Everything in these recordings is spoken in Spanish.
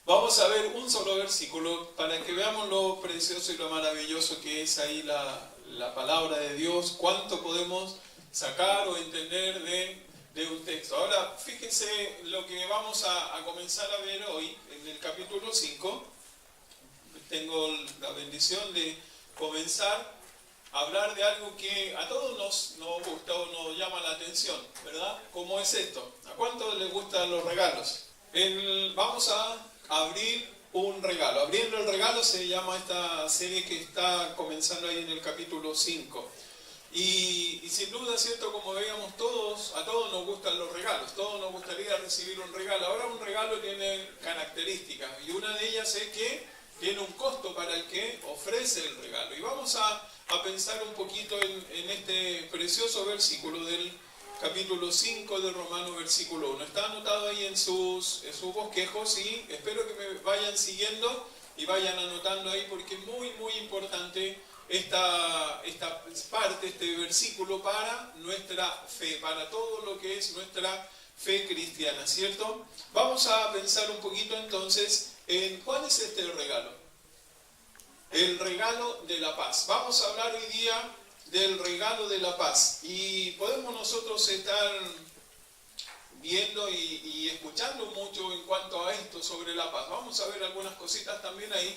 Vamos a ver un solo versículo para que veamos lo precioso y lo maravilloso que es ahí la palabra de Dios, cuánto podemos sacar o entender de un texto. Ahora, fíjense lo que vamos a comenzar a ver hoy en el capítulo 5. Tengo la bendición de comenzar a hablar de algo que a todos nos gusta o nos llama la atención, ¿verdad? ¿Cómo es esto? ¿A cuántos les gustan los regalos? Vamos a abrir un regalo. Abriendo el regalo se llama esta serie que está comenzando ahí en el capítulo 5. Y sin duda, ¿cierto? Como veíamos a todos nos gustan los regalos, todos nos gustaría recibir un regalo. Ahora un regalo tiene características y una de ellas es que tiene un costo para el que ofrece el regalo. Y vamos a pensar un poquito en este precioso versículo del capítulo 5 de Romanos, versículo 1. Está anotado ahí en sus bosquejos y espero que me vayan siguiendo y vayan anotando ahí porque es muy, muy importante esta parte, este versículo para nuestra fe, para todo lo que es nuestra fe cristiana, ¿cierto? Vamos a pensar un poquito entonces en cuál es este regalo. El regalo de la paz. Vamos a hablar hoy día del regalo de la paz. Y podemos nosotros estar viendo y escuchando mucho en cuanto a esto sobre la paz. Vamos a ver algunas cositas también ahí.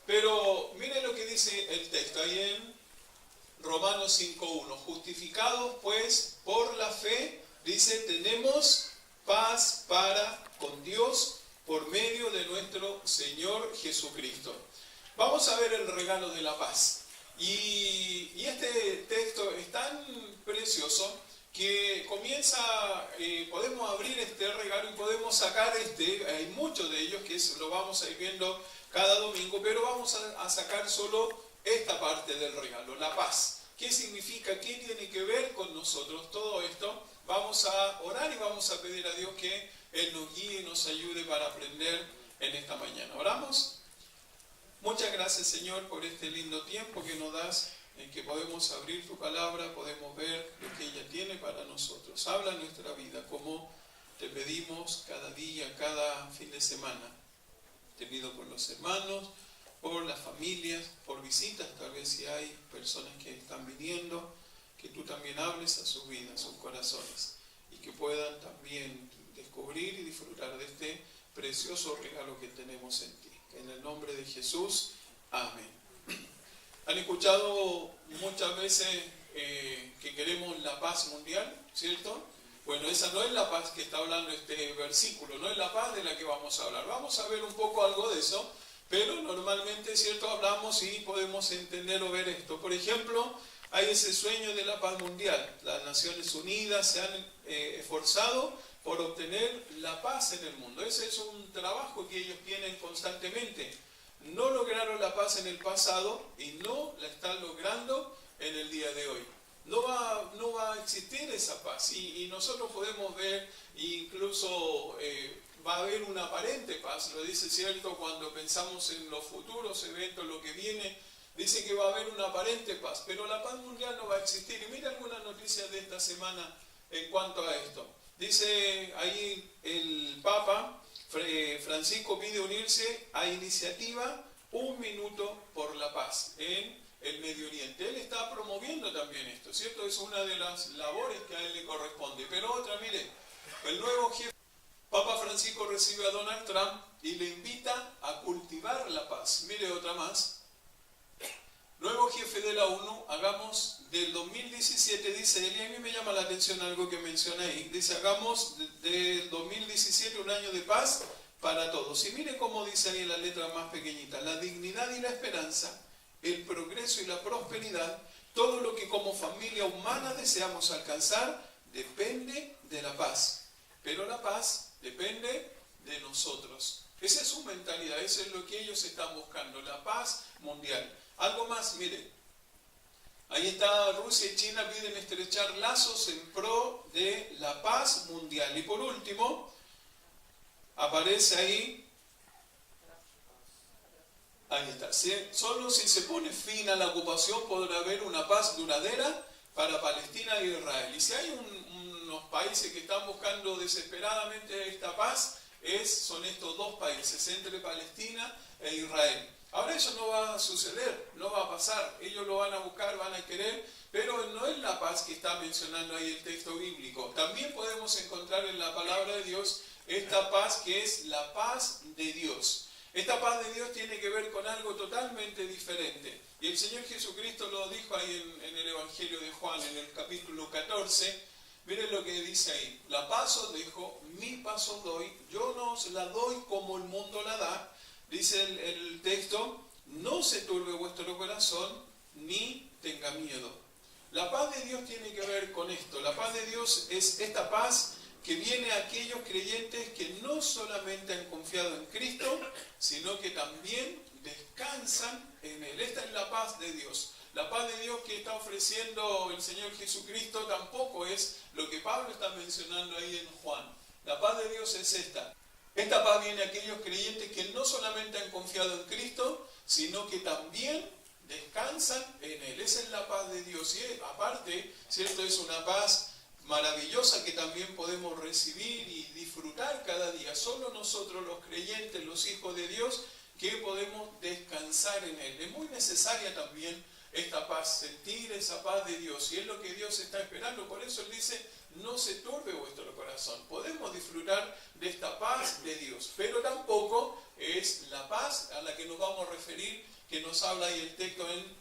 Pero miren lo que dice el texto ahí en Romanos 5.1. Justificados pues por la fe, dice, tenemos paz para con Dios por medio de nuestro Señor Jesucristo. Vamos a ver el regalo de la paz. Y este texto es tan precioso que podemos abrir este regalo y podemos sacar hay muchos de ellos que lo vamos a ir viendo cada domingo, pero vamos a sacar solo esta parte del regalo, la paz. ¿Qué significa? ¿Qué tiene que ver con nosotros todo esto? Vamos a orar y vamos a pedir a Dios que Él nos guíe y nos ayude para aprender en esta mañana. ¿Oramos? Muchas gracias, Señor, por este lindo tiempo que nos das, en que podemos abrir tu palabra, podemos ver lo que ella tiene para nosotros. Habla en nuestra vida, como te pedimos cada día, cada fin de semana. Te pido por los hermanos, por las familias, por visitas, tal vez si hay personas que están viniendo, que tú también hables a sus vidas, a sus corazones, y que puedan también descubrir y disfrutar de este precioso regalo que tenemos en ti. En el nombre de Jesús, amén. ¿Han escuchado muchas veces que queremos la paz mundial, cierto? Bueno, esa no es la paz que está hablando este versículo, no es la paz de la que vamos a hablar. Vamos a ver un poco algo de eso, pero normalmente, cierto, hablamos y podemos entender o ver esto. Por ejemplo, hay ese sueño de la paz mundial. Las Naciones Unidas se han esforzado por obtener la paz en el mundo. Ese es un trabajo que ellos tienen constantemente. No lograron la paz en el pasado y no la están logrando en el día de hoy. No va a existir esa paz y nosotros podemos ver, incluso va a haber una aparente paz, lo dice cierto cuando pensamos en los futuros eventos, lo que viene, dice que va a haber una aparente paz, pero la paz mundial no va a existir. Y mira algunas noticias de esta semana en cuanto a esto. Dice ahí el Papa Francisco pide unirse a iniciativa Un Minuto por la Paz en el Medio Oriente. Él está promoviendo también esto, ¿cierto? Es una de las labores que a él le corresponde. Pero otra, mire, el nuevo jefe, Papa Francisco recibe a Donald Trump y le invita a cultivar la paz. Mire otra más. Nuevo jefe de la ONU, hagamos del 2017, dice él, y a mí me llama la atención algo que menciona ahí, dice, hagamos del 2017 un año de paz para todos. Y mire cómo dice ahí en la letra más pequeñita, la dignidad y la esperanza, el progreso y la prosperidad, todo lo que como familia humana deseamos alcanzar, depende de la paz. Pero la paz depende de nosotros. Esa es su mentalidad, eso es lo que ellos están buscando, la paz mundial. Algo más, mire, ahí está Rusia y China piden estrechar lazos en pro de la paz mundial. Y por último, aparece ahí está, solo si se pone fin a la ocupación podrá haber una paz duradera para Palestina e Israel. Y si hay unos países que están buscando desesperadamente esta paz, son estos dos países, entre Palestina e Israel. Ahora eso no va a suceder, no va a pasar, ellos lo van a buscar, van a querer, pero no es la paz que está mencionando ahí el texto bíblico. También podemos encontrar en la palabra de Dios esta paz que es la paz de Dios. Esta paz de Dios tiene que ver con algo totalmente diferente. Y el Señor Jesucristo lo dijo ahí en el Evangelio de Juan, en el capítulo 14. Miren lo que dice ahí. La paz os dejo, mi paz os doy, yo no os la doy como el mundo la da. Dice el texto, no se turbe vuestro corazón, ni tenga miedo. La paz de Dios tiene que ver con esto. La paz de Dios es esta paz que viene a aquellos creyentes que no solamente han confiado en Cristo, sino que también descansan en Él. Esta es la paz de Dios. La paz de Dios que está ofreciendo el Señor Jesucristo tampoco es lo que Pablo está mencionando ahí en Juan. La paz de Dios es esta. Esta paz viene a aquellos creyentes que no solamente han confiado en Cristo, sino que también descansan en Él. Esa es la paz de Dios. Y aparte, ¿cierto? Es una paz maravillosa que también podemos recibir y disfrutar cada día. Solo nosotros los creyentes, los hijos de Dios, que podemos descansar en Él. Es muy necesaria también esta paz, sentir esa paz de Dios. Y es lo que Dios está esperando. Por eso Él dice, no se turbe vuestro corazón. Podemos disfrutar de esta paz de Dios. Pero tampoco es la paz a la que nos vamos a referir, que nos habla ahí el texto en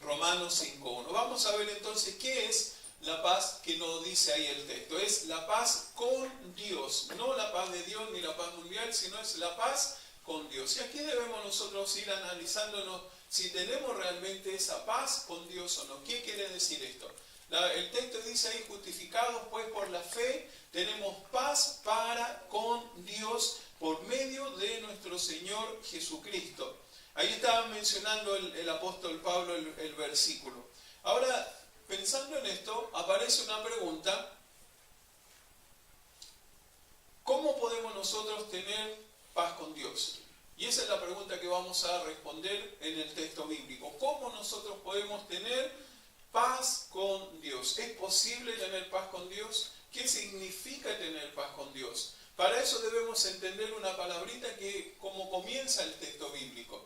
Romanos 5.1. Vamos a ver entonces qué es la paz que nos dice ahí el texto. Es la paz con Dios. No la paz de Dios ni la paz mundial, sino es la paz con Dios. Y aquí debemos nosotros ir analizándonos si tenemos realmente esa paz con Dios o no. ¿Qué quiere decir esto? El texto dice ahí, justificados pues por la fe, tenemos paz para con Dios por medio de nuestro Señor Jesucristo. Ahí estaba mencionando el apóstol Pablo el versículo. Ahora, pensando en esto, aparece una pregunta. ¿Cómo podemos nosotros tener paz con Dios? Y esa es la pregunta que vamos a responder en el texto bíblico. ¿Cómo nosotros podemos tener paz con Dios? ¿Es posible tener paz con Dios? ¿Qué significa tener paz con Dios? Para eso debemos entender una palabrita que como comienza el texto bíblico.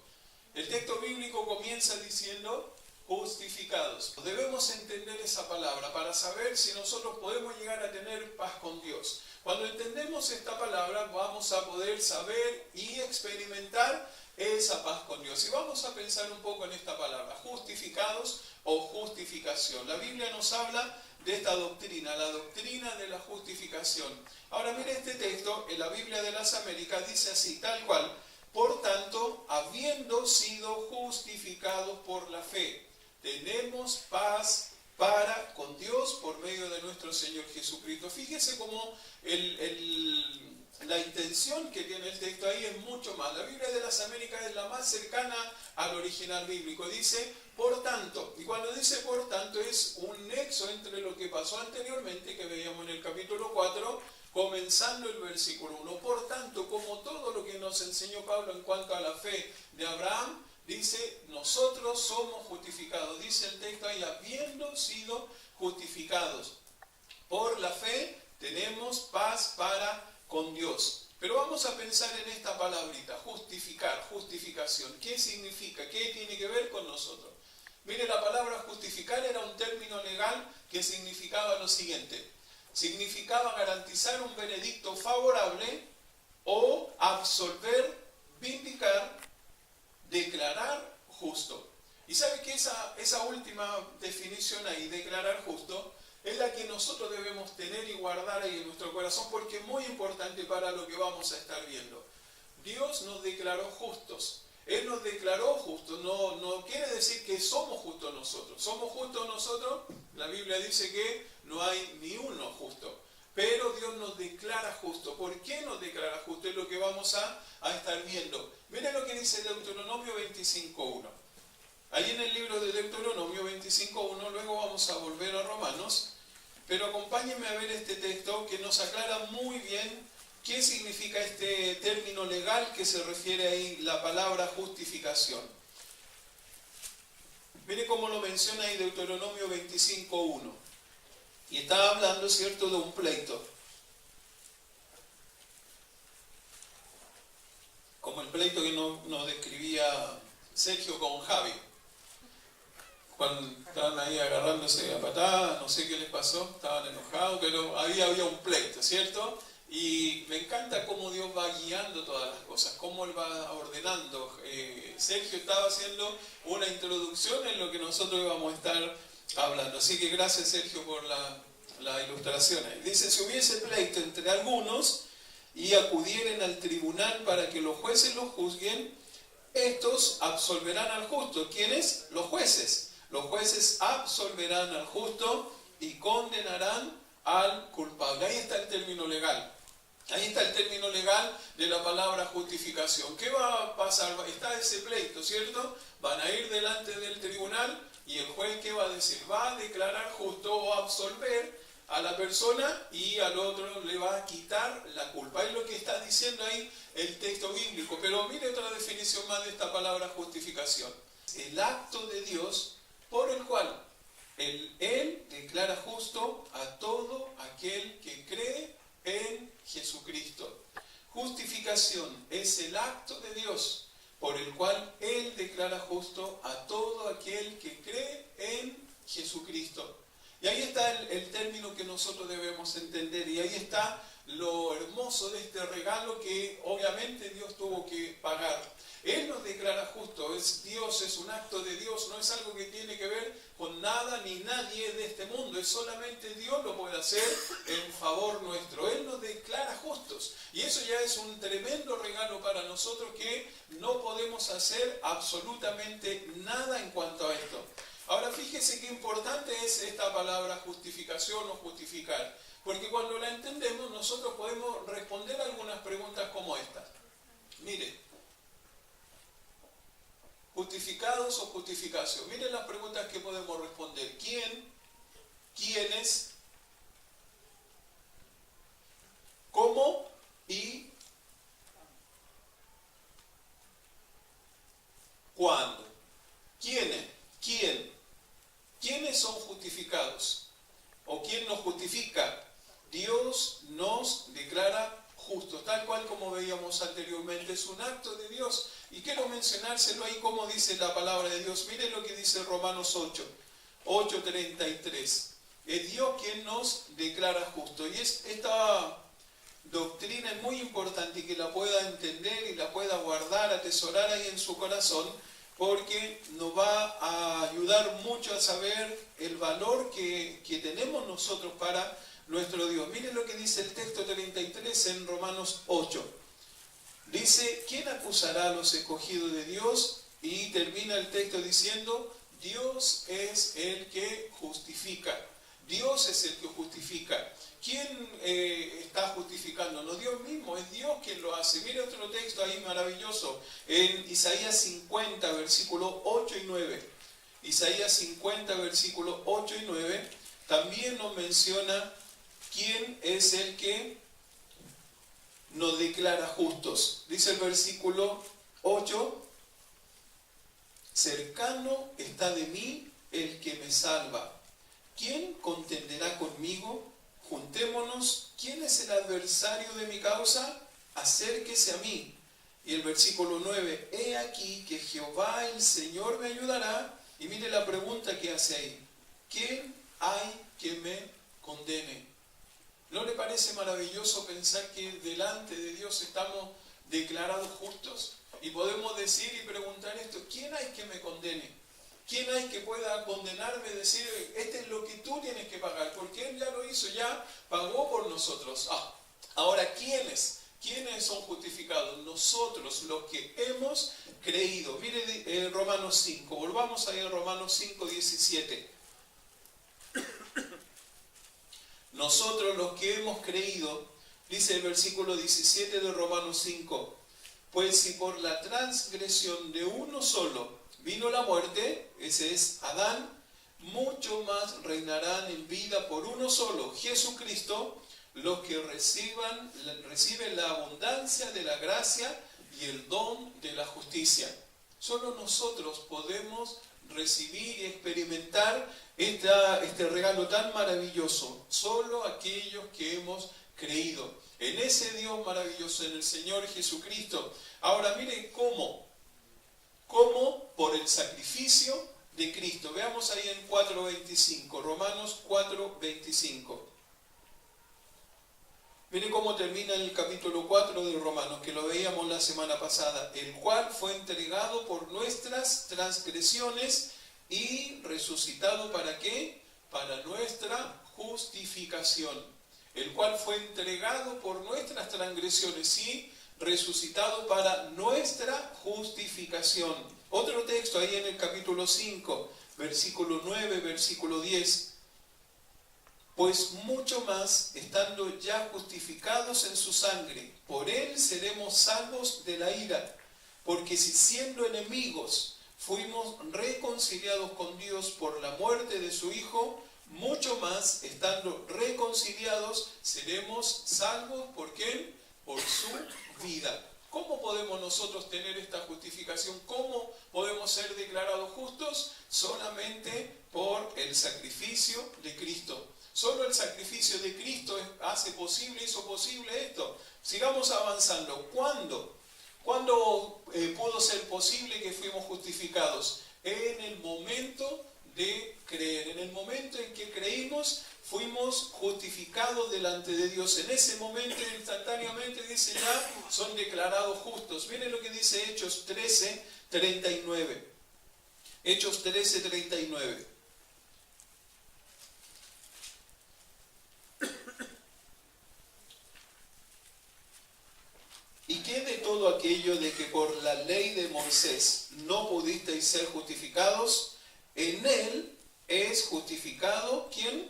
El texto bíblico comienza diciendo justificados. Debemos entender esa palabra para saber si nosotros podemos llegar a tener paz con Dios. Cuando entendemos esta palabra vamos a poder saber y experimentar esa paz con Dios. Y vamos a pensar un poco en esta palabra, justificados o justificación. La Biblia nos habla de esta doctrina, la doctrina de la justificación. Ahora mire este texto, en la Biblia de las Américas dice así, tal cual. Por tanto, habiendo sido justificados por la fe, tenemos paz para con Dios por medio de nuestro Señor Jesucristo. Fíjese cómo la intención que tiene el texto ahí es mucho más. La Biblia de las Américas es la más cercana al original bíblico. Dice, por tanto, y cuando dice por tanto es un nexo entre lo que pasó anteriormente, que veíamos en el capítulo 4, comenzando el versículo 1. Por tanto, como todo lo que nos enseñó Pablo en cuanto a la fe de Abraham, dice, nosotros somos justificados. Dice el texto ahí, habiendo sido justificados por la fe, tenemos paz para con Dios. Pero vamos a pensar en esta palabrita, justificar, justificación. ¿Qué significa? ¿Qué tiene que ver con nosotros? Mire, la palabra justificar era un término legal que significaba lo siguiente. Significaba garantizar un veredicto favorable o absolver, vindicar, declarar justo. Y sabe que esa última definición ahí, declarar justo, es la que nosotros debemos tener y guardar ahí en nuestro corazón porque es muy importante para lo que vamos a estar viendo. Dios nos declaró justos. Él nos declaró justos. No quiere decir que somos justos nosotros. ¿Somos justos nosotros? La Biblia dice que no hay ni uno justo. Pero Dios nos declara justo. ¿Por qué nos declara justo? Es lo que vamos a estar viendo. Miren lo que dice Deuteronomio 25.1. Ahí en el libro de Deuteronomio 25.1, luego vamos a volver a Romanos, pero acompáñenme a ver este texto que nos aclara muy bien qué significa este término legal que se refiere ahí la palabra justificación. Mire cómo lo menciona ahí Deuteronomio 25.1. Y está hablando, ¿cierto?, de un pleito. como el pleito que nos describía Sergio con Javi. Cuando estaban ahí agarrándose a patadas, no sé qué les pasó, estaban enojados, pero había un pleito, ¿cierto? Y me encanta cómo Dios va guiando todas las cosas, cómo Él va ordenando. Sergio estaba haciendo una introducción en lo que nosotros íbamos a estar hablando. Así que gracias, Sergio, por la ilustración ahí. Dice, si hubiese pleito entre algunos y acudieren al tribunal para que los jueces los juzguen, estos absolverán al justo. ¿Quiénes? Los jueces. Los jueces absolverán al justo y condenarán al culpable. Ahí está el término legal. Ahí está el término legal de la palabra justificación. ¿Qué va a pasar? Está ese pleito, ¿cierto? Van a ir delante del tribunal y el juez, ¿qué va a decir? Va a declarar justo o absolver a la persona y al otro le va a quitar la culpa. Es lo que está diciendo ahí el texto bíblico. Pero mire otra definición más de esta palabra justificación. El acto de Dios por el cual Él declara justo a todo aquel que cree en Jesucristo. Justificación es el acto de Dios por el cual Él declara justo a todo aquel que cree en Jesucristo. Y ahí está el término que nosotros debemos entender, y ahí está lo hermoso de este regalo que obviamente Dios tuvo que pagar. Él nos declara justo, es Dios, es un acto de Dios, no es algo que tiene que ver con nada ni nadie de este mundo, es solamente Dios lo puede hacer en favor nuestro. Él nos declara justos y eso ya es un tremendo regalo para nosotros, que no podemos hacer absolutamente nada en cuanto a esto. Ahora fíjese qué importante es esta palabra justificación o justificar, porque cuando la entendemos nosotros podemos responder algunas preguntas como esta. Mire, ¿justificados o justificación? Miren las preguntas que podemos responder. ¿Quién? ¿Quiénes? ¿Cómo? ¿Y cuándo? ¿Quiénes? ¿Quién? ¿Quiénes son justificados? ¿O quién nos justifica? Dios nos declara justos, tal cual como veíamos anteriormente, es un acto de Dios. Y quiero mencionárselo ahí como dice la palabra de Dios. Miren lo que dice Romanos 8:33. Es Dios quien nos declara justos. Y esta doctrina es muy importante, y que la pueda entender y la pueda guardar, atesorar ahí en su corazón, porque nos va a ayudar mucho a saber el valor que tenemos nosotros para nuestro Dios. Miren lo que dice el texto 33 en Romanos 8. Dice, ¿quién acusará a los escogidos de Dios? Y termina el texto diciendo, Dios es el que justifica. Dios es el que justifica. ¿Quién está justificando? No, Dios mismo, es Dios quien lo hace. Mire otro texto ahí maravilloso, en Isaías 50, versículos 8 y 9. Isaías 50, versículos 8 y 9, también nos menciona quién es el que nos declara justos. Dice el versículo 8, cercano está de mí el que me salva. ¿Quién contenderá conmigo? Juntémonos. ¿Quién es el adversario de mi causa? Acérquese a mí. Y el versículo 9, he aquí que Jehová el Señor me ayudará. Y mire la pregunta que hace ahí. ¿Quién hay que me condene? ¿No le parece maravilloso pensar que delante de Dios estamos declarados justos? Y podemos decir y preguntar esto, ¿quién hay que me condene? ¿Quién hay que pueda condenarme y decir, este es lo que tú tienes que pagar? Porque Él ya lo hizo, ya pagó por nosotros. Ahora, ¿quiénes son justificados? Nosotros, los que hemos creído. Mire Romanos 5, volvamos ahí a Romanos 5, 17. Nosotros, los que hemos creído, dice el versículo 17 de Romanos 5, pues si por la transgresión de uno solo vino la muerte, ese es Adán, mucho más reinarán en vida por uno solo, Jesucristo, los que reciben la abundancia de la gracia y el don de la justicia. Solo nosotros podemos recibir y experimentar este regalo tan maravilloso. Solo aquellos que hemos creído. en ese Dios maravilloso, en el Señor Jesucristo. Ahora miren cómo por el sacrificio de Cristo. Veamos ahí en 4:25, Romanos 4:25. Miren cómo termina el capítulo 4 de Romanos, que lo veíamos la semana pasada. El cual fue entregado por nuestras transgresiones y resucitado ¿para qué? Para nuestra justificación. El cual fue entregado por nuestras transgresiones y resucitado para nuestra justificación. Otro texto ahí en el capítulo 5, versículo 9, versículo 10. Pues mucho más, estando ya justificados en su sangre, por él seremos salvos de la ira. Porque si siendo enemigos fuimos reconciliados con Dios por la muerte de su Hijo, mucho más, estando reconciliados, seremos salvos ¿por quién? Por su vida. ¿Cómo podemos nosotros tener esta justificación? ¿Cómo podemos ser declarados justos? Solamente por el sacrificio de Cristo. Solo el sacrificio de Cristo hizo posible esto. Sigamos avanzando. ¿Cuándo pudo ser posible que fuimos justificados? En el momento de creer. En el momento en que creímos, fuimos justificados delante de Dios. En ese momento, instantáneamente, dice ya, son declarados justos. Miren lo que dice Hechos 13:39. Hechos 13:39. ¿Y qué de todo aquello de que por la ley de Moisés no pudisteis ser justificados? En él es justificado, ¿quién?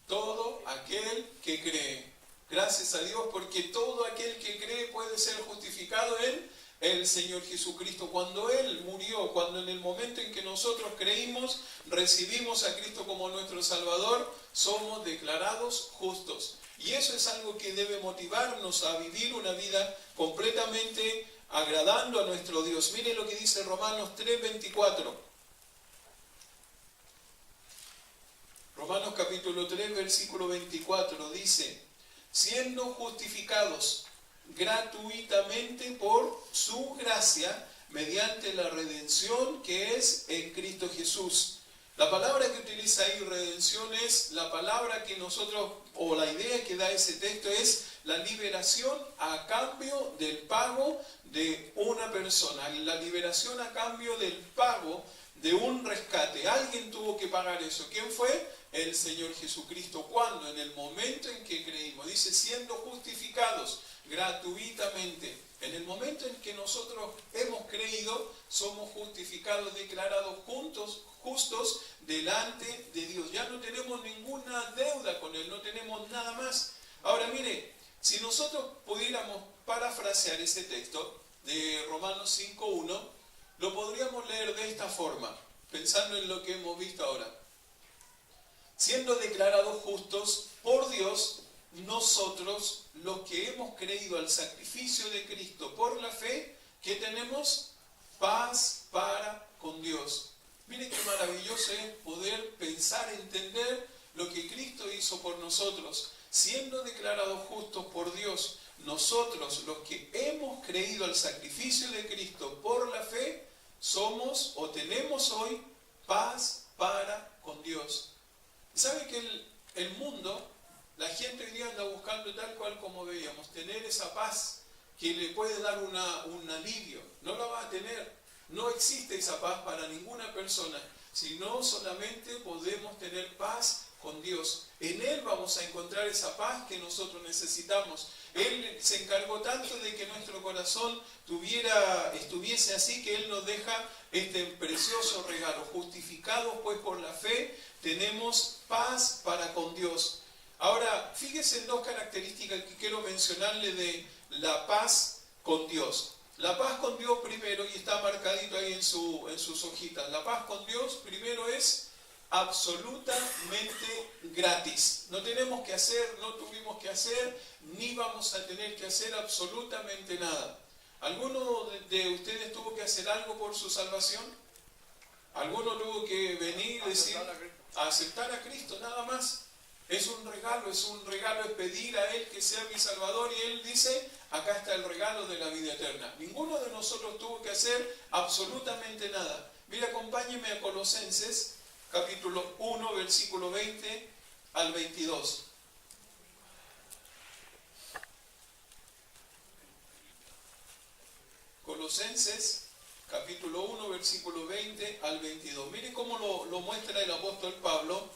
Todo aquel que cree. Gracias a Dios, porque todo aquel que cree puede ser justificado en el Señor Jesucristo. Cuando Él murió, cuando en el momento en que nosotros creímos, recibimos a Cristo como nuestro Salvador, somos declarados justos. Y eso es algo que debe motivarnos a vivir una vida completamente agradando a nuestro Dios. Miren lo que dice Romanos 3:24. Romanos capítulo 3, versículo 24 dice: siendo justificados gratuitamente por su gracia, mediante la redención que es en Cristo Jesús. La palabra que utiliza ahí, redención, es la palabra que nosotros, o la idea que da ese texto es la liberación a cambio del pago de una persona, la liberación a cambio del pago de un rescate. Alguien tuvo que pagar eso. ¿Quién fue? El Señor Jesucristo. ¿Cuándo? En el momento en que creímos. Dice, siendo justificados gratuitamente. En el momento en que nosotros hemos creído, somos justificados, declarados justos delante de Dios. Ya no tenemos ninguna deuda con Él, no tenemos nada más. Ahora mire, si nosotros pudiéramos parafrasear ese texto de Romanos 5:1, lo podríamos leer de esta forma, pensando en lo que hemos visto ahora. Siendo declarados justos por Dios, nosotros, los que hemos creído al sacrificio de Cristo por la fe, ¿qué tenemos? Paz para con Dios. Miren qué maravilloso es poder pensar, entender lo que Cristo hizo por nosotros. Siendo declarados justos por Dios, nosotros, los que hemos creído al sacrificio de Cristo por la fe, somos o tenemos hoy paz para con Dios. ¿Sabe que el mundo, la gente hoy día anda buscando tal cual como veíamos, tener esa paz que le puede dar un alivio? No la va a tener. No existe esa paz para ninguna persona, sino solamente podemos tener paz con Dios. En Él vamos a encontrar esa paz que nosotros necesitamos. Él se encargó tanto de que nuestro corazón estuviese así, que Él nos deja este precioso regalo. Justificados pues por la fe, tenemos paz para con Dios. Ahora, fíjese en dos características que quiero mencionarle de la paz con Dios. La paz con Dios primero, y está marcadito ahí en sus hojitas, la paz con Dios primero es absolutamente gratis. No tenemos que hacer, no tuvimos que hacer, ni vamos a tener que hacer absolutamente nada. ¿Alguno de ustedes tuvo que hacer algo por su salvación? ¿Alguno tuvo que venir y decir, aceptar a Cristo, nada más? Es un regalo, es pedir a Él que sea mi Salvador, y Él dice, acá está el regalo de la vida eterna. Ninguno de nosotros tuvo que hacer absolutamente nada. Mira, acompáñeme a Colosenses, capítulo 1, versículo 20 al 22. Colosenses, capítulo 1, versículo 20 al 22. Mire cómo lo muestra el apóstol Pablo,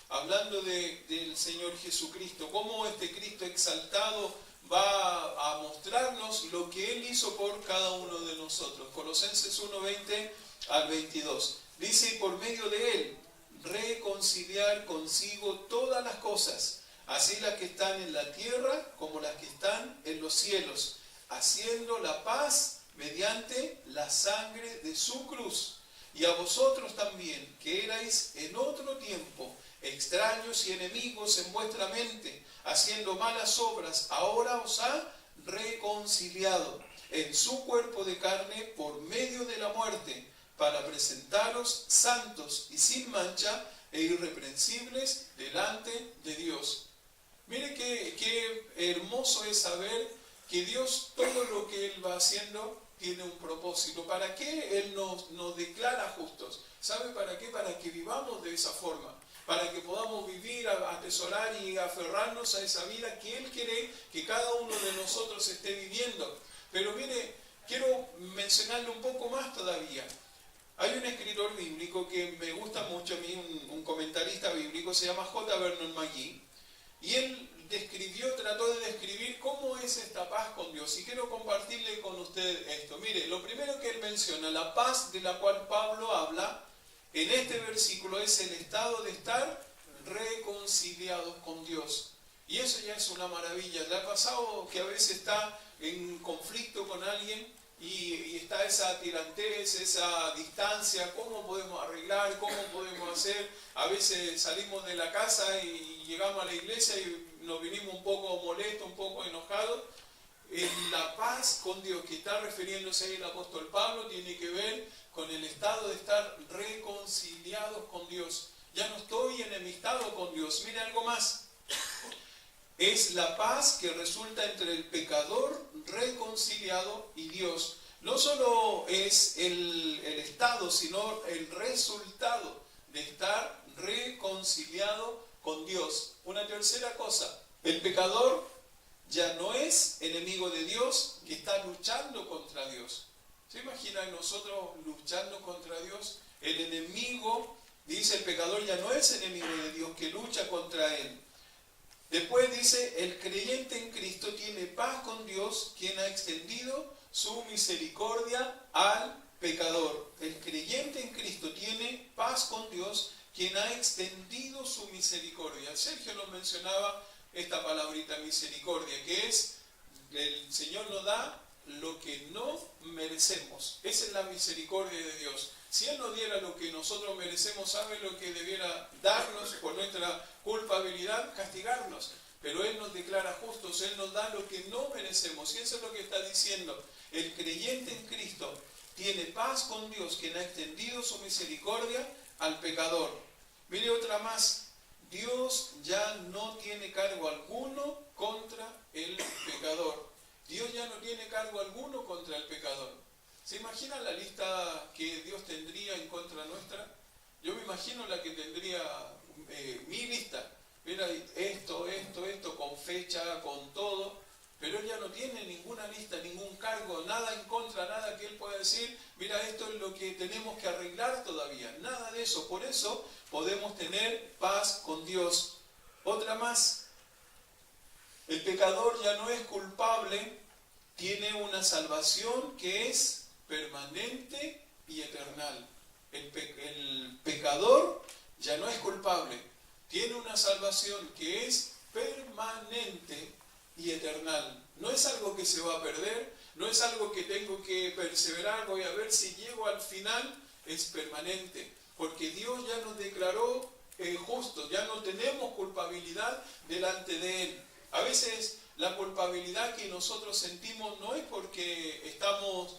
hablando del Señor Jesucristo, cómo este Cristo exaltado va a mostrarnos lo que Él hizo por cada uno de nosotros. Colosenses 1, 20 al 22. Dice, y por medio de Él, reconciliar consigo todas las cosas, así las que están en la tierra como las que están en los cielos, haciendo la paz mediante la sangre de su cruz. Y a vosotros también, que erais en otro tiempo extraños y enemigos en vuestra mente, haciendo malas obras, ahora os ha reconciliado en su cuerpo de carne por medio de la muerte, para presentaros santos y sin mancha e irreprensibles delante de Dios. Mire qué hermoso es saber que Dios, todo lo que Él va haciendo, tiene un propósito. ¿Para qué Él nos declara justos? ¿Sabe para qué? Para que vivamos de esa forma. Para que podamos vivir, atesorar y aferrarnos a esa vida que Él quiere que cada uno de nosotros esté viviendo. Pero mire, quiero mencionarle un poco más todavía. Hay un escritor bíblico que me gusta mucho a mí, un comentarista bíblico, se llama J. Vernon McGee, y él trató de describir cómo es esta paz con Dios, y quiero compartirle con usted esto. Mire, lo primero que él menciona, la paz de la cual Pablo habla en este versículo, es el estado de estar reconciliados con Dios. Y eso ya es una maravilla. ¿Le ha pasado que a veces está en conflicto con alguien y está esa tirantez, esa distancia? ¿Cómo podemos arreglar? ¿Cómo podemos hacer? A veces salimos de la casa y llegamos a la iglesia y nos vinimos un poco molestos, un poco enojados. La paz con Dios que está refiriéndose ahí el apóstol Pablo tiene que ver con el estado de estar reconciliados con Dios. Ya no estoy enemistado con Dios. Mire algo más. Es la paz que resulta entre el pecador reconciliado y Dios. No solo es el estado, sino el resultado de estar reconciliado con Dios. Una tercera cosa, el pecador ya no es enemigo de Dios, que está luchando contra Dios. ¿Se imaginan nosotros luchando contra Dios? El enemigo, dice el pecador, ya no es enemigo de Dios, que lucha contra Él. Después dice, el creyente en Cristo tiene paz con Dios, quien ha extendido su misericordia al pecador. El creyente en Cristo tiene paz con Dios, quien ha extendido su misericordia. Sergio nos mencionaba esta palabrita misericordia, que es, el Señor nos da lo que no merecemos. Esa es la misericordia de Dios. Si Él nos diera lo que nosotros merecemos, ¿sabe lo que debiera darnos por nuestra culpabilidad? Castigarnos. Pero Él nos declara justos, Él nos da lo que no merecemos. Y eso es lo que está diciendo. El creyente en Cristo tiene paz con Dios, quien ha extendido su misericordia al pecador. Mire otra más. Dios ya no tiene cargo alguno contra el pecador. Dios ya no tiene cargo alguno contra el pecador. ¿Se imaginan la lista que Dios tendría en contra nuestra? Yo me imagino la que tendría mi lista. Mira, esto, con fecha, con todo. Pero Él ya no tiene ninguna lista, ningún cargo, nada en contra, nada que Él pueda decir, mira, esto es lo que tenemos que arreglar todavía. Nada de eso. Por eso podemos tener paz con Dios. Otra más. El pecador ya no es culpable, tiene una salvación que es permanente y eternal. El pecador ya no es culpable, tiene una salvación que es permanente y eternal. No es algo que se va a perder, no es algo que tengo que perseverar, voy a ver si llego al final. Es permanente, porque Dios ya nos declaró justos, ya no tenemos culpabilidad delante de Él. A veces la culpabilidad que nosotros sentimos no es porque estamos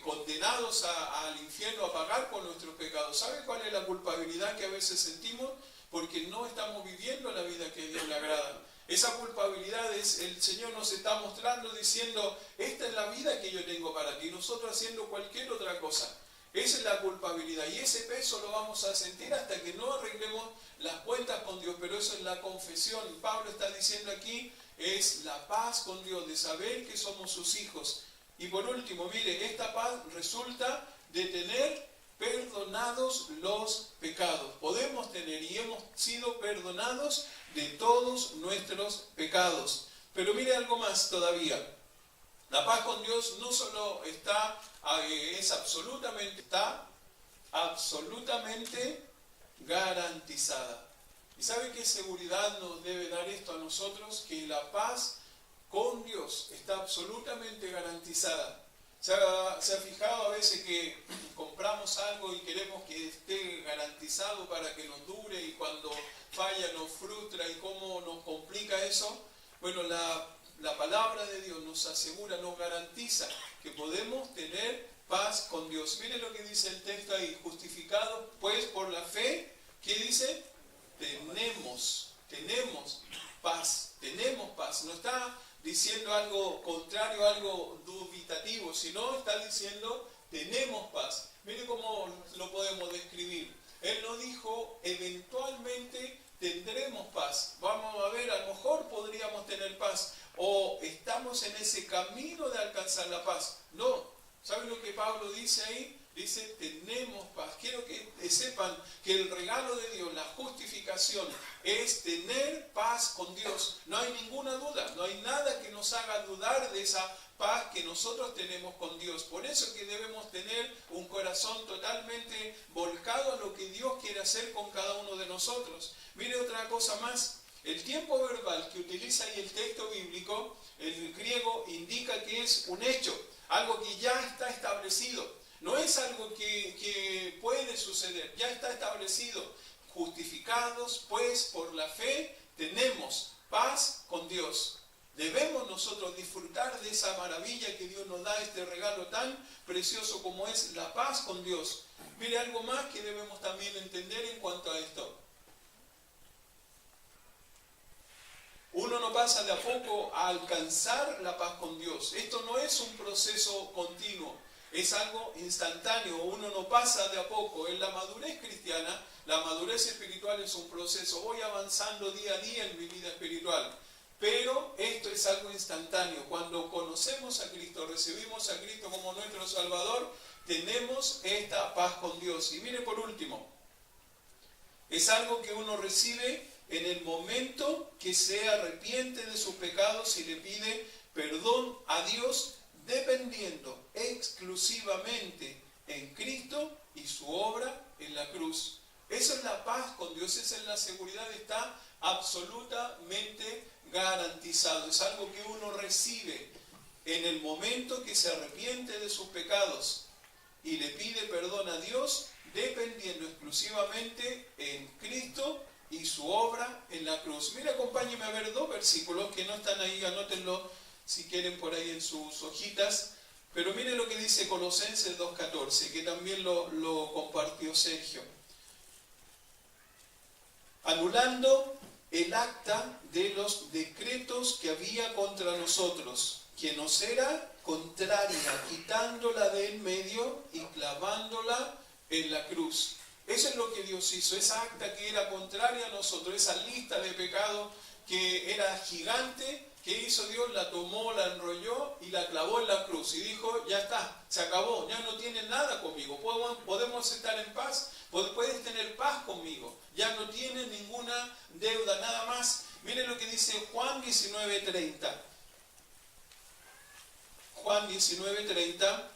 condenados al infierno a pagar por nuestros pecados. ¿Sabe cuál es la culpabilidad que a veces sentimos? porque no estamos viviendo la vida que a Dios le agrada. Esa culpabilidad es, el Señor nos está mostrando diciendo, esta es la vida que yo tengo para ti, nosotros haciendo cualquier otra cosa. Esa es la culpabilidad y ese peso lo vamos a sentir hasta que no arreglemos las cuentas con Dios, pero eso es la confesión. Pablo está diciendo aquí, es la paz con Dios, de saber que somos sus hijos. Y por último, mire, esta paz resulta de tener perdonados los pecados. Podemos tener y hemos sido perdonados de todos nuestros pecados. Pero mire algo más todavía. La paz con Dios no solo está absolutamente garantizada. ¿Y sabe qué seguridad nos debe dar esto a nosotros? Que la paz con Dios está absolutamente garantizada. ¿Se ha fijado a veces que compramos algo y queremos que esté garantizado para que nos dure y cuando falla nos frustra y cómo nos complica eso? Bueno, la palabra de Dios nos asegura, nos garantiza que podemos tener paz con Dios. Miren lo que dice el texto ahí, justificados pues por la fe, ¿qué dice? Tenemos paz, no está diciendo algo contrario, algo dubitativo, sino está diciendo tenemos paz. Miren cómo lo podemos describir. Él no dijo eventualmente tendremos paz, vamos a ver, a lo mejor podríamos tener paz, o estamos en ese camino de alcanzar la paz. No, ¿saben lo que Pablo dice ahí? Dice, tenemos paz. Quiero que sepan que el regalo de Dios, la justificación, es tener paz con Dios. No hay ninguna duda, no hay nada que nos haga dudar de esa paz que nosotros tenemos con Dios. Por eso que debemos tener un corazón totalmente volcado a lo que Dios quiere hacer con cada uno de nosotros. Mire otra cosa más. El tiempo verbal que utiliza ahí el texto bíblico, el griego, indica que es un hecho, algo que ya está establecido. No es algo que puede suceder, ya está establecido. Justificados, pues, por la fe, tenemos paz con Dios. Debemos nosotros disfrutar de esa maravilla que Dios nos da, este regalo tan precioso como es la paz con Dios. Mire, algo más que debemos también entender en cuanto a esto. Uno no pasa de a poco a alcanzar la paz con Dios. Esto no es un proceso continuo. Es algo instantáneo, uno no pasa de a poco. En la madurez cristiana, la madurez espiritual es un proceso. Voy avanzando día a día en mi vida espiritual. Pero esto es algo instantáneo. Cuando conocemos a Cristo, recibimos a Cristo como nuestro Salvador, tenemos esta paz con Dios. Y mire por último, es algo que uno recibe en el momento que se arrepiente de sus pecados y le pide perdón a Dios, dependiendo exclusivamente en Cristo y su obra en la cruz. Esa es la paz con Dios, esa es la seguridad, está absolutamente garantizado. Es algo que uno recibe en el momento que se arrepiente de sus pecados y le pide perdón a Dios, dependiendo exclusivamente en Cristo y su obra en la cruz. Mira, acompáñenme a ver dos versículos que no están ahí, anótenlo si quieren por ahí en sus hojitas, pero miren lo que dice Colosenses 2:14, que también lo compartió Sergio. Anulando el acta de los decretos que había contra nosotros, que nos era contraria, quitándola de en medio y clavándola en la cruz. Eso es lo que Dios hizo, esa acta que era contraria a nosotros, esa lista de pecados que era gigante. ¿Qué hizo Dios? La tomó, la enrolló y la clavó en la cruz. Y dijo, ya está, se acabó, ya no tienes nada conmigo. Podemos estar en paz, puedes tener paz conmigo. Ya no tienes ninguna deuda, nada más. Miren lo que dice Juan 19:30. Juan 19:30.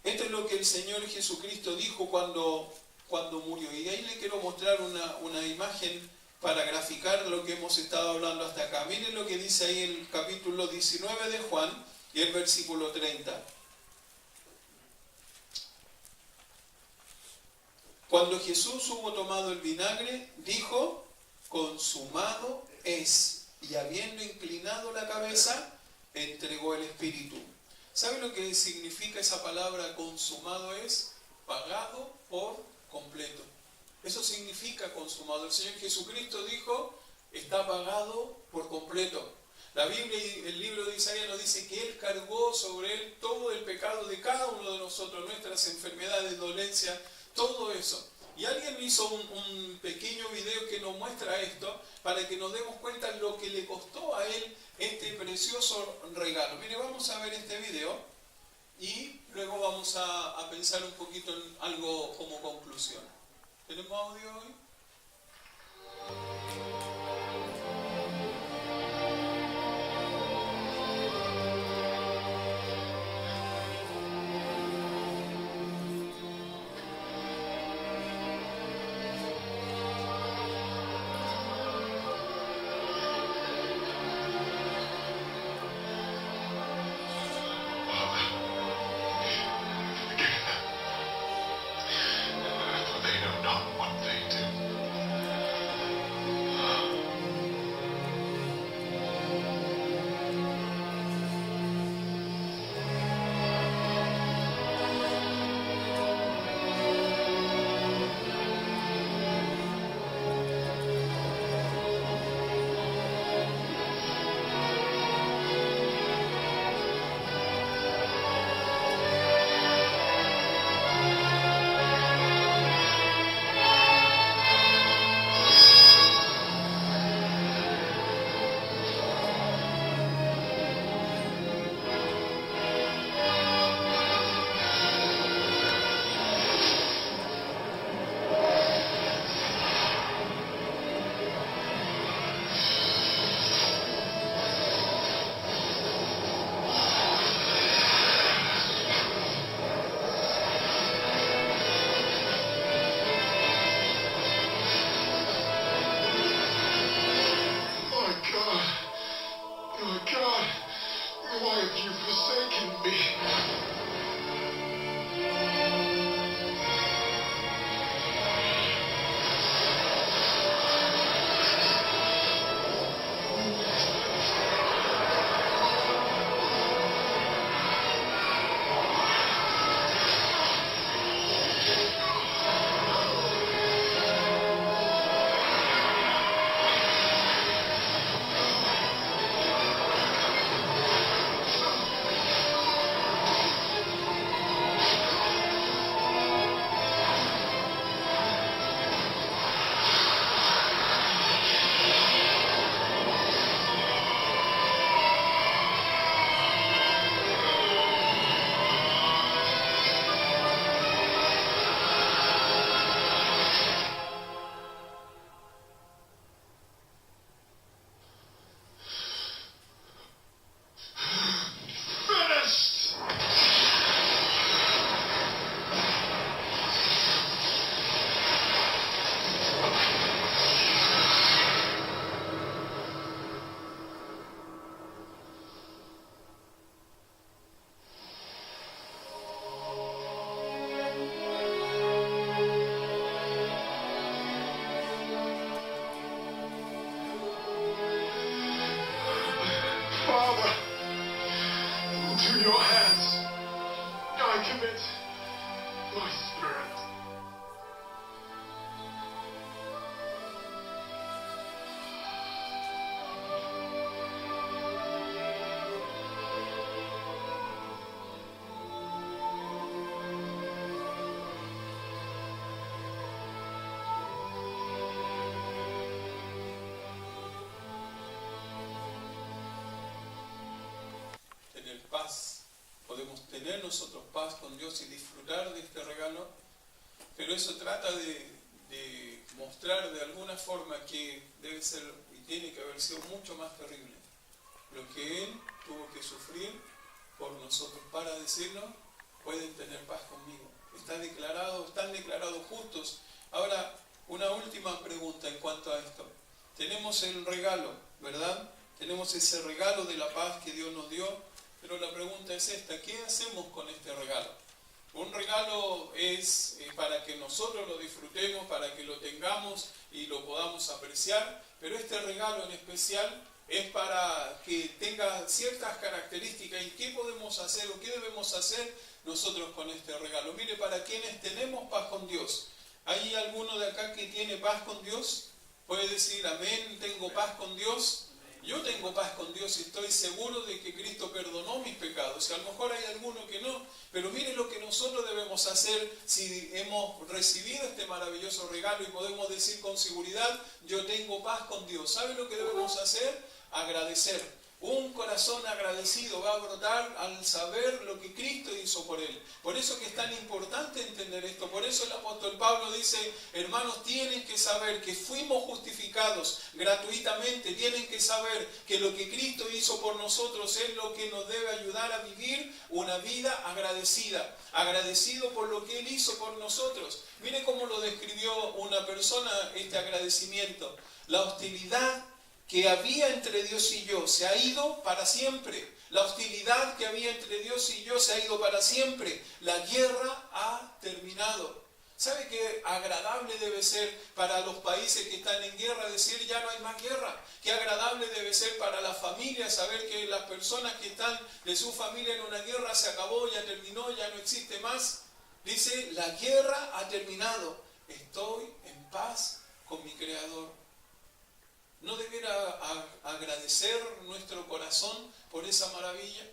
Esto es lo que el Señor Jesucristo dijo cuando murió. Y ahí le quiero mostrar una imagen para graficar lo que hemos estado hablando hasta acá. Miren lo que dice ahí el capítulo 19 de Juan y el versículo 30. Cuando Jesús hubo tomado el vinagre, dijo, consumado es. Y habiendo inclinado la cabeza, entregó el Espíritu. ¿Sabe lo que significa esa palabra consumado es? Pagado por completo. Eso significa consumado. El Señor Jesucristo dijo, está pagado por completo. La Biblia y el libro de Isaías nos dice que Él cargó sobre Él todo el pecado de cada uno de nosotros, nuestras enfermedades, dolencias, todo eso. Y alguien hizo un pequeño video que nos muestra esto para que nos demos cuenta de lo que le costó a Él este precioso regalo. Mire, vamos a ver este video y luego vamos a pensar un poquito en algo como conclusión. ¿Tenemos audio hoy? Paz, podemos tener nosotros paz con Dios y disfrutar de este regalo, pero eso trata de mostrar de alguna forma que debe ser y tiene que haber sido mucho más terrible lo que Él tuvo que sufrir por nosotros para decirnos, pueden tener paz conmigo, están declarados justos. Ahora, una última pregunta en cuanto a esto. Tenemos el regalo, ¿verdad? Tenemos ese regalo de la paz que Dios nos dio. Pero la pregunta es esta, ¿qué hacemos con este regalo? Un regalo es para que nosotros lo disfrutemos, para que lo tengamos y lo podamos apreciar, pero este regalo en especial es para que tenga ciertas características. ¿Y qué podemos hacer o qué debemos hacer nosotros con este regalo? Mire, para quienes tenemos paz con Dios, ¿Hay alguno de acá que tiene paz con Dios? ¿Puede decir amén, tengo paz con Dios? Yo tengo paz con Dios y estoy seguro de que Cristo perdonó mis pecados. Y a lo mejor hay alguno que no, pero mire lo que nosotros debemos hacer si hemos recibido este maravilloso regalo y podemos decir con seguridad, yo tengo paz con Dios. ¿Sabe lo que debemos hacer? Agradecer. Un corazón agradecido va a brotar al saber lo que Cristo hizo por él. Por eso que es tan importante entender esto. Por eso el apóstol Pablo dice, hermanos, tienen que saber que fuimos justificados gratuitamente. Tienen que saber que lo que Cristo hizo por nosotros es lo que nos debe ayudar a vivir una vida agradecida. Agradecido por lo que Él hizo por nosotros. Mire cómo lo describió una persona este agradecimiento. La hostilidad que había entre Dios y yo se ha ido para siempre. La hostilidad que había entre Dios y yo se ha ido para siempre. La guerra ha terminado. ¿Sabe qué agradable debe ser para los países que están en guerra decir ya no hay más guerra? Qué agradable debe ser para la familia saber que las personas que están de su familia en una guerra se acabó, ya terminó, ya no existe más. Dice, la guerra ha terminado. Estoy en paz con mi Creador. ¿No debiera agradecer nuestro corazón por esa maravilla?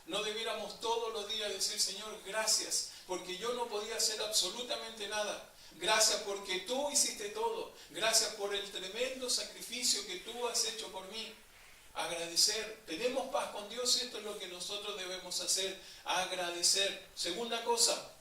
¿No debiéramos todos los días decir, Señor, gracias, porque yo no podía hacer absolutamente nada? Gracias porque tú hiciste todo. Gracias por el tremendo sacrificio que tú has hecho por mí. Agradecer. Tenemos paz con Dios, esto es lo que nosotros debemos hacer, agradecer. Segunda cosa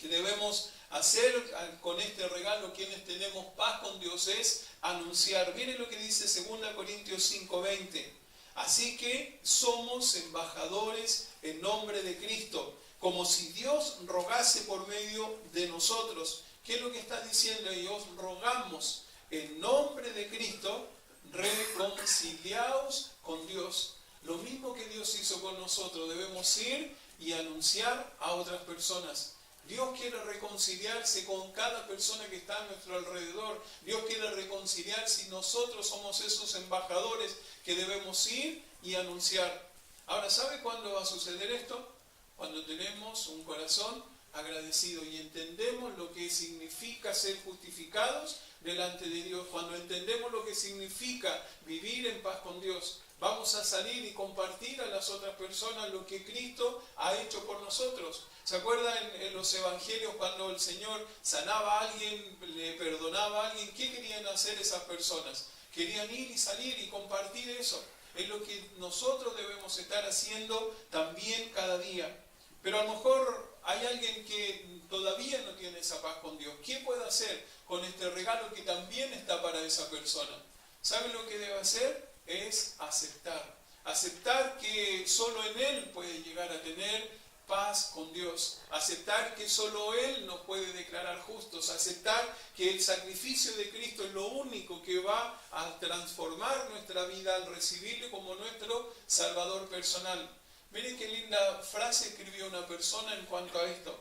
que debemos hacer con este regalo, quienes tenemos paz con Dios, es anunciar. Miren lo que dice 2 Corintios 5:20. Así que somos embajadores en nombre de Cristo, como si Dios rogase por medio de nosotros. ¿Qué es lo que está diciendo ahí? Os rogamos en nombre de Cristo, reconciliaos con Dios. Lo mismo que Dios hizo con nosotros, debemos ir y anunciar a otras personas. Dios quiere reconciliarse con cada persona que está a nuestro alrededor. Dios quiere reconciliarse y nosotros somos esos embajadores que debemos ir y anunciar. Ahora, ¿sabe cuándo va a suceder esto? Cuando tenemos un corazón agradecido y entendemos lo que significa ser justificados delante de Dios. Cuando entendemos lo que significa vivir en paz con Dios, vamos a salir y compartir a las otras personas lo que Cristo ha hecho por nosotros. ¿Se acuerdan en los evangelios cuando el Señor sanaba a alguien, le perdonaba a alguien? ¿Qué querían hacer esas personas? Querían ir y salir y compartir eso. Es lo que nosotros debemos estar haciendo también cada día. Pero a lo mejor hay alguien que todavía no tiene esa paz con Dios. ¿Qué puede hacer con este regalo que también está para esa persona? ¿Saben lo que debe hacer? Es aceptar. Aceptar que solo en Él puede llegar a tener paz con Dios. Aceptar que solo Él nos puede declarar justos. Aceptar que el sacrificio de Cristo es lo único que va a transformar nuestra vida al recibirle como nuestro Salvador personal. Miren qué linda frase escribió una persona en cuanto a esto.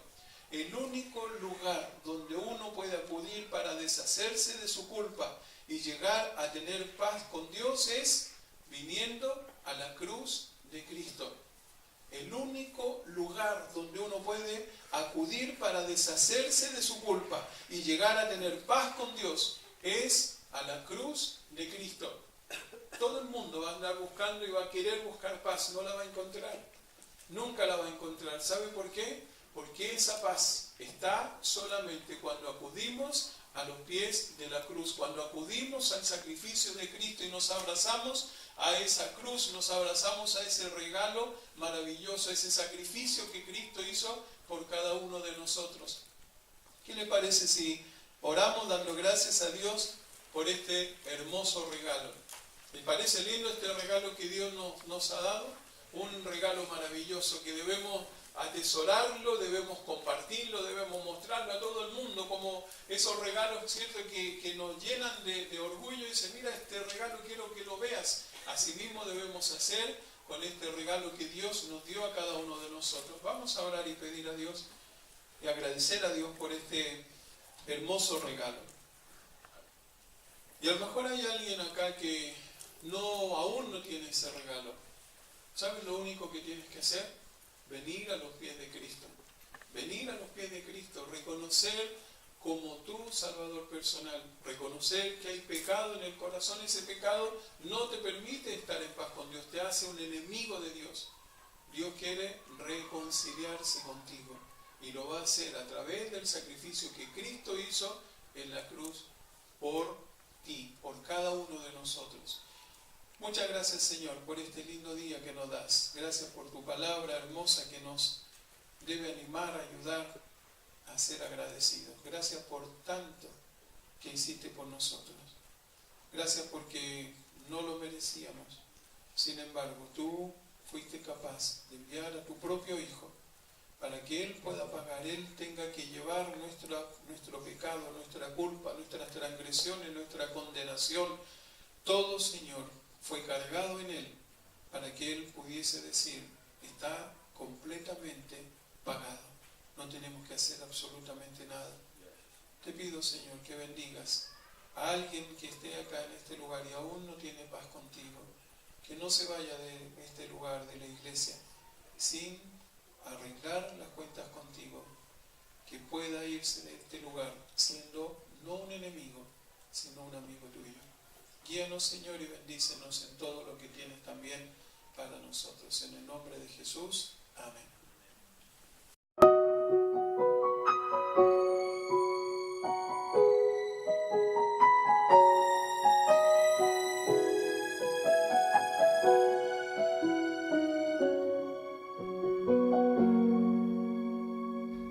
El único lugar donde uno puede acudir para deshacerse de su culpa y llegar a tener paz con Dios es viniendo a la cruz de Cristo. El único lugar donde uno puede acudir para deshacerse de su culpa y llegar a tener paz con Dios es a la cruz de Cristo. Todo el mundo va a andar buscando y va a querer buscar paz, no la va a encontrar. Nunca la va a encontrar. ¿Sabe por qué? Porque esa paz está solamente cuando acudimos a los pies de la cruz, cuando acudimos al sacrificio de Cristo y nos abrazamos a esa cruz, nos abrazamos a ese regalo maravilloso, a ese sacrificio que Cristo hizo por cada uno de nosotros. ¿Qué le parece si oramos dando gracias a Dios por este hermoso regalo? ¿Le parece lindo este regalo que Dios nos ha dado? Un regalo maravilloso que debemos atesorarlo, debemos compartirlo, debemos mostrarlo a todo el mundo como esos regalos, ¿cierto?, que nos llenan de orgullo y dicen, mira, este regalo quiero que lo veas. Asimismo debemos hacer con este regalo que Dios nos dio a cada uno de nosotros. Vamos a orar y pedir a Dios y agradecer a Dios por este hermoso regalo. Y a lo mejor hay alguien acá que aún no tiene ese regalo. ¿Sabes lo único que tienes que hacer? Venir a los pies de Cristo. Venir a los pies de Cristo, reconocer como tu un Salvador personal, reconocer que hay pecado en el corazón. Ese pecado no te permite estar en paz con Dios, te hace un enemigo de Dios. Dios quiere reconciliarse contigo y lo va a hacer a través del sacrificio que Cristo hizo en la cruz por ti, por cada uno de nosotros. Muchas gracias, Señor, por este lindo día que nos das. Gracias por tu palabra hermosa que nos debe animar, ayudar a ser agradecidos. Gracias por tanto que hiciste por nosotros. Gracias porque no lo merecíamos. Sin embargo, tú fuiste capaz de enviar a tu propio Hijo para que Él pueda pagar, Él tenga que llevar nuestro pecado, nuestra culpa, nuestras transgresiones, nuestra condenación. Todo, Señor, fue cargado en Él para que Él pudiese decir: está completamente pagado. No tenemos que hacer absolutamente nada. Te pido, Señor, que bendigas a alguien que esté acá en este lugar y aún no tiene paz contigo. Que no se vaya de este lugar, de la iglesia, sin arreglar las cuentas contigo. Que pueda irse de este lugar siendo no un enemigo, sino un amigo tuyo. Guíanos, Señor, y bendícenos en todo lo que tienes también para nosotros. En el nombre de Jesús. Amén.